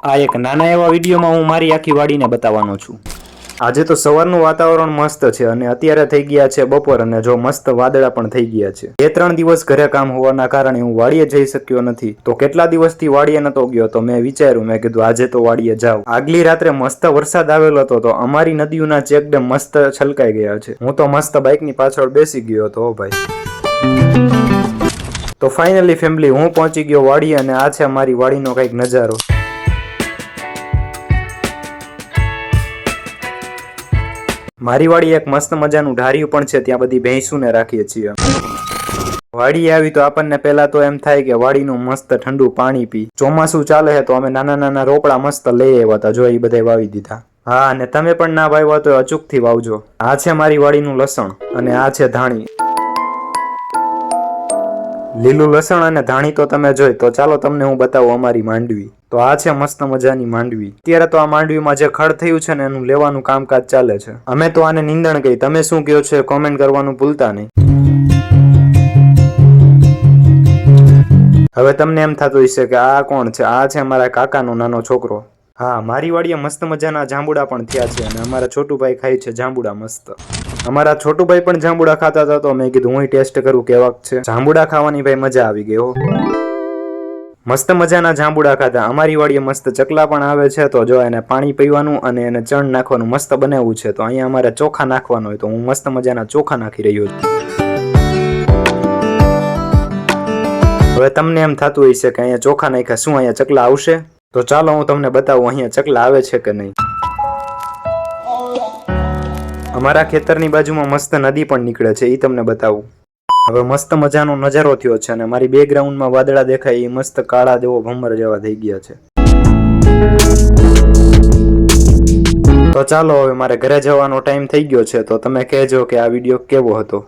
આ એક નાના એવા વિડીયોમાં હું મારી આખી વાડીને બતાવવાનો છું। આજે તો સવારનું વાતાવરણ મસ્ત છે અને અત્યારે થઈ ગયા છે બપોર અને જો મસ્ત વાદળા પણ થઈ ગયા છે। 2-3 દિવસ ઘરે કામ હોવાના કારણે હું વાડીએ જઈ શક્યો નથી, તો કેટલા દિવસથી વાડીએ નતો ગયો તો મેં વિચાર્યું, મેં કીધું આજે તો વાડીએ જાવ। આગલી રાત્રે મસ્ત વરસાદ આવેલો હતો તો અમારી નદીઓના ચેકડેમ મસ્ત છલકાઈ ગયા છે। હું તો મસ્ત બાઇકની પાછળ બેસી ગયો હતો ભાઈ। તો ફાઇનલી ફેમિલી હું પહોંચી ગયો વાડી અને આ છે મારી વાડીનો કંઈક નજારો। મારી વાડી એક મસ્ત મજાનું ઢારિયું પણ છે, ત્યાં બધી ભેંસુને રાખીએ છીએ। વાડી આવી તો આપણને પહેલા તો એમ થાય કે વાડીનું મસ્ત ઠંડુ પાણી પી। ચોમાસું ચાલે છે તો અમે નાના નાના રોપડા મસ્ત લઈ આવ્યા હતા, જો એ બધા વાવી દીધા। હા, અને તમે પણ ના વાવ્યા તો અચૂકથી વાવજો। આ છે મારી વાડીનું લસણ અને આ છે ધાણી। લીલું લસણ અને ધાણી તો તમે જોઈ, તો ચાલો તમને હું બતાવું અમારી માંડવી। તો આ છે મસ્ત મજાની માંડવી। અત્યારે તો આ માંડવીમાં જે ખડ થયું છે ને એનું લેવાનું કામકાજ ચાલે છે। અમે તો આને નીંદણ કહી, તમે શું કહો છો કોમેન્ટ કરવાનું ભૂલતા નહીં। હવે તમને એમ થતું હશે કે આ કોણ છે? આ છે મારા કાકાનો નાનો છોકરો। હા, મારી વાડીએ મસ્ત મજાના જાંબુડા પણ થયા છે અને અમારા છોટુભાઈ ખાય છે જાંબુડા મસ્ત। અમારા છોટુભાઈ પણ જાંબુડા ખાતા હતા તો મેં કીધું હું ટેસ્ટ કરું કેવાક છે। જાંબુડા ખાવાની ભાઈ મજા આવી ગઈ હો। મસ્ત મજાના જાંબુડા ખાધા। અમારી વાડીએ મસ્ત ચકલા પણ આવે છે, તો જો એને પાણી પીવાનું અને એને ચણ નાખવાનું મસ્ત બનાવવું છે, તો અહીંયા અમારે ચોખા નાખવાનું હોય તો હું મસ્ત મજાના ચોખા નાખી રહ્યો છું। હવે તમને એમ થતું હશે કે અહીંયા ચોખા નાખ્યા, શું અહીંયા ચકલા આવશે? તો ચાલો હું તમને બતાવું અહીંયા ચકલા આવે છે કે નહીં। અમારા ખેતરની બાજુમાં મસ્ત નદી પણ નીકળે છે, એ તમને બતાવું। હવે મસ્ત મજાનો નજારો થયો છે અને મારી બેકગ્રાઉન્ડમાં વાદળા દેખાય એ મસ્ત કાળા જેવો ભમર જેવા થઈ ગયા છે। તો ચાલો હવે મારે ઘરે જવાનો ટાઈમ થઈ ગયો છે, તો તમે કહેજો કે આ વિડીયો કેવો હતો।